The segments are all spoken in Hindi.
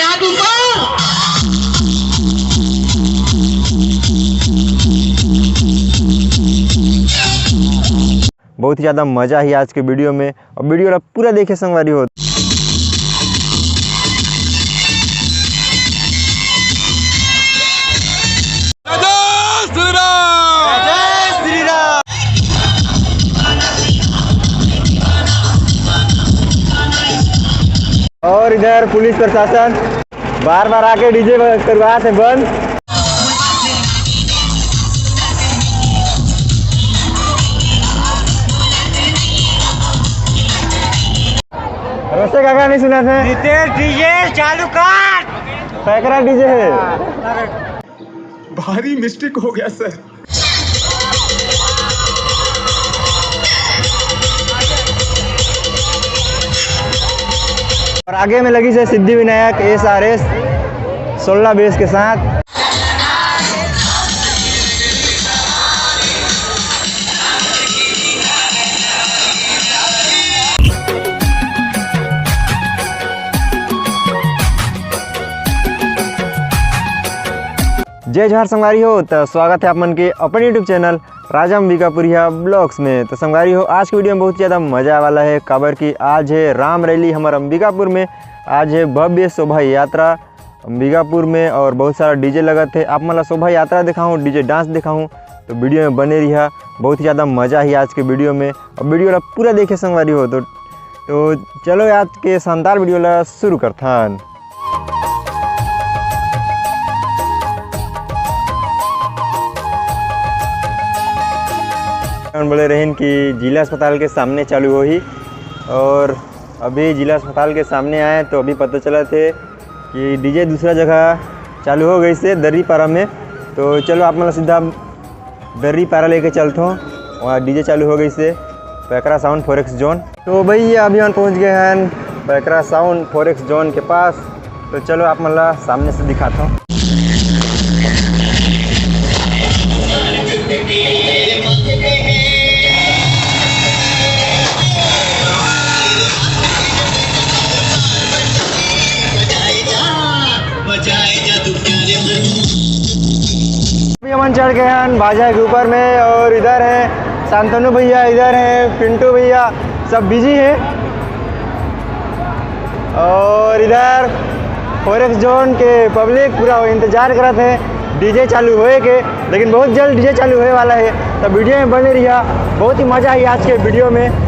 हाथ ऊपर। बहुत ही ज़्यादा मज़ा ही आज के वीडियो में, और वीडियो पूरा देखे संगवारी हो। और इधर पुलिस प्रशासन बार बार आके डीजे करवा से बंद। नमस्ते काका, नहीं सुना था? डीजे चालू कर। पैकरा डीजे है। भारी मिस्टेक हो गया सर। और आगे में लगी से सिद्धि विनायक SRS 16 बेस के साथ। जय जहर संगवारी हो, तो स्वागत है आप मन के अपने यूट्यूब चैनल राजा अंबिकापुरिया ब्लॉग्स में। तो संगवारी हो, आज की वीडियो में बहुत ज़्यादा मज़ा वाला है, काबर की आज है राम रैली हमारे अंबिकापुर में। आज है भव्य शोभा यात्रा अंबिकापुर में, और बहुत सारा डीजे लगत है। आप मतलब शोभा यात्रा दिखाऊँ, डीजे डांस दिखाऊँ, तो वीडियो में बने रहिए। बहुत ही ज़्यादा मज़ा ही आज के वीडियो में, और वीडियो पूरा देखे संगवारी हो। तो चलो आज के शानदार वीडियो ला शुरू करथन। बोले रहें कि जिला अस्पताल के सामने चालू हो ही, और अभी जिला अस्पताल के सामने आए तो अभी पता चला थे कि डीजे दूसरा जगह चालू हो गई से दर्री पारा में। तो चलो आप मतलब सीधा दर्री पारा लेके चलते हो, वहाँ डीजे चालू हो गई से पैकरा साउंड 4X जोन। तो भैया अभी हम पहुँच गए हैं पैकरा साउंड 4X जोन के पास। तो चलो आप मतलब सामने से दिखाता हूँ। हम चढ़ गए हैं बाजा के ऊपर में, और इधर है शांतनु भैया, इधर है पिंटू भैया, सब बिजी है। और इधर 4X जोन के पब्लिक पूरा इंतजार करते हैं डीजे चालू होए के, लेकिन बहुत जल्द डीजे चालू होने वाला है। तो वीडियो में बने रहिए, बहुत ही मज़ा आई आज के वीडियो में।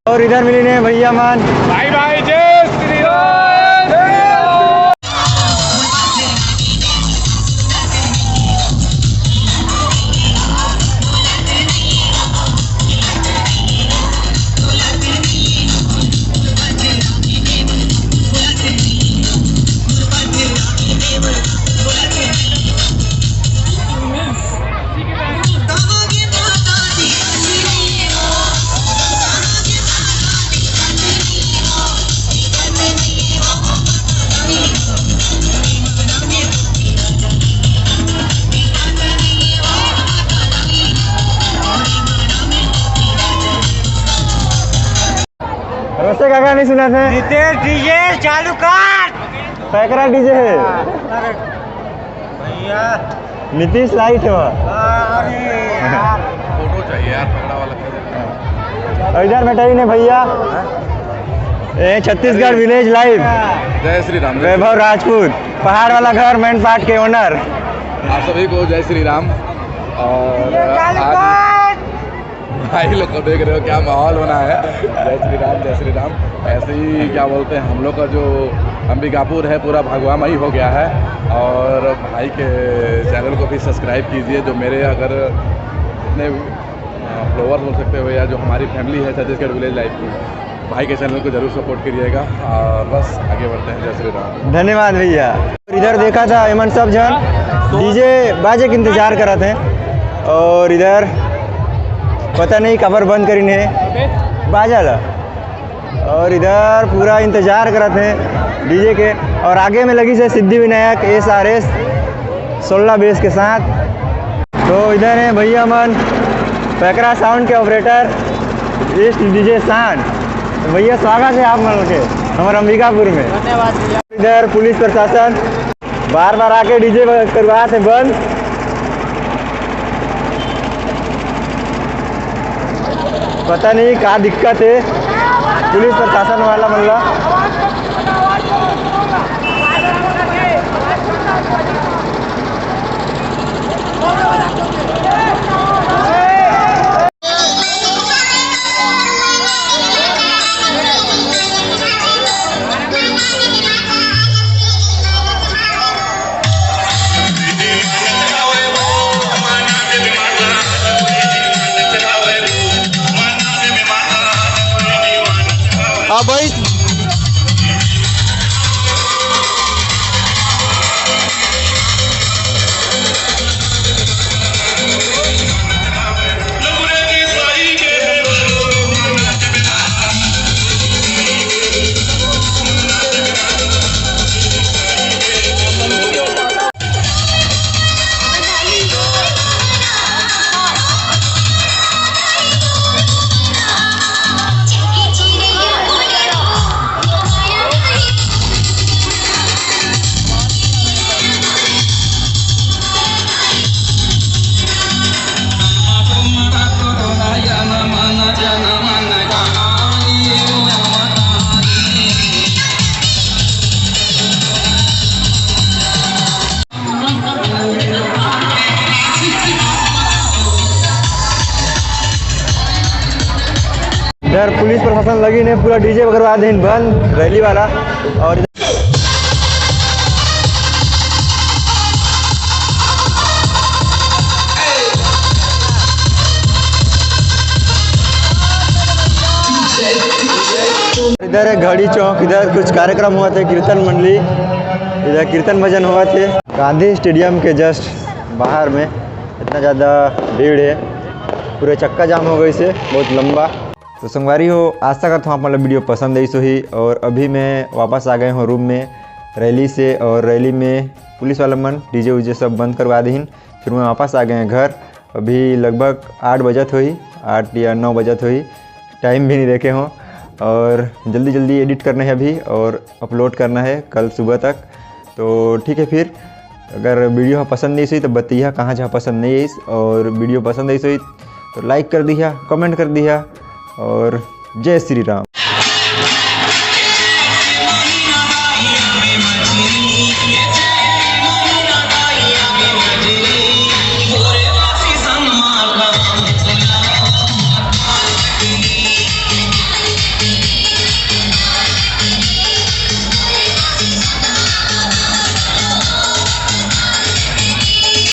और इधर मिली ने भैया मान भाई भाई जय श्री राम जय राम। वैसे काका नहीं सुना थे नितेश डीजे चालू कर। पैकरा डीजे है अरे भैया नीतीश लाइट हो अरे यार फोटो चाहिए यार पकड़ा वाला। और इधर बैठा ही ने भैया ये छत्तीसगढ़ विलेज लाइव जय श्री राम। वैभव राजपूत पहाड़ वाला घर मैन पार्ट के ओनर। आप सभी को जय श्री राम। और चालू आज कर। भाई लोग को देख रहे हो क्या माहौल होना है। जय श्री राम जय श्री राम। ऐसे ही क्या बोलते हैं हम लोग का जो अंबिकापुर है पूरा भगवामयी हो गया है। और भाई के चैनल को भी सब्सक्राइब कीजिए। जो मेरे अगर जितने फॉलोअर्स बोल सकते हो या जो हमारी फैमिली है छत्तीसगढ़ विलेज लाइफ की, भाई के चैनल को जरूर सपोर्ट करिएगा। और बस आगे बढ़ते हैं। जय श्री राम। धन्यवाद भैया। इधर देखा था एमन सब जन डीजे बाजे के इंतजार करा थे और इधर पता नहीं कबर बंद करी ने बाजा ला और इधर पूरा इंतजार करा थे डीजे के। और आगे में लगी से सिद्धि विनायक SRS 16 बेस के साथ। तो इधर है भैया मन पैकरा साउंड के ऑपरेटर ईस्ट डीजे शान। तो भैया स्वागत है आप मन के हमारे अंबिकापुर में। धन्यवाद भैया। इधर पुलिस प्रशासन बार बार आके डीजे करवा थे बंद। पता नहीं क्या दिक्कत है पुलिस प्रशासन वाला मल्ला। हाँ भाई इधर पुलिस प्रशासन लगी ने पूरा डीजे करवा दें बंद रैली वाला। और इधर है घड़ी चौक। इधर कुछ कार्यक्रम हुआ थे कीर्तन मंडली। इधर कीर्तन भजन हुआ थे गांधी स्टेडियम के जस्ट बाहर में। इतना ज़्यादा भीड़ है पूरे चक्का जाम हो गई से बहुत लंबा। तो संगवारी हो आशा करता हूँ आप मतलब वीडियो पसंद आई सो ही। और अभी मैं वापस आ गए हूँ रूम में रैली से। और रैली में पुलिस वाला मन डीजे उजे सब बंद करवा दी। फिर मैं वापस आ गए घर। अभी लगभग 8 बजत हुई 8 या 9 बजत हुई। टाइम भी नहीं देखे हों। और जल्दी जल्दी एडिट करना है अभी और अपलोड करना है कल सुबह तक। तो ठीक है फिर अगर वीडियो पसंद नहीं हुई तो बताइए कहाँ जहाँ पसंद नहीं आई। और वीडियो पसंद आई हुई तो लाइक कर दिया कमेंट कर दिया। और जय श्री राम।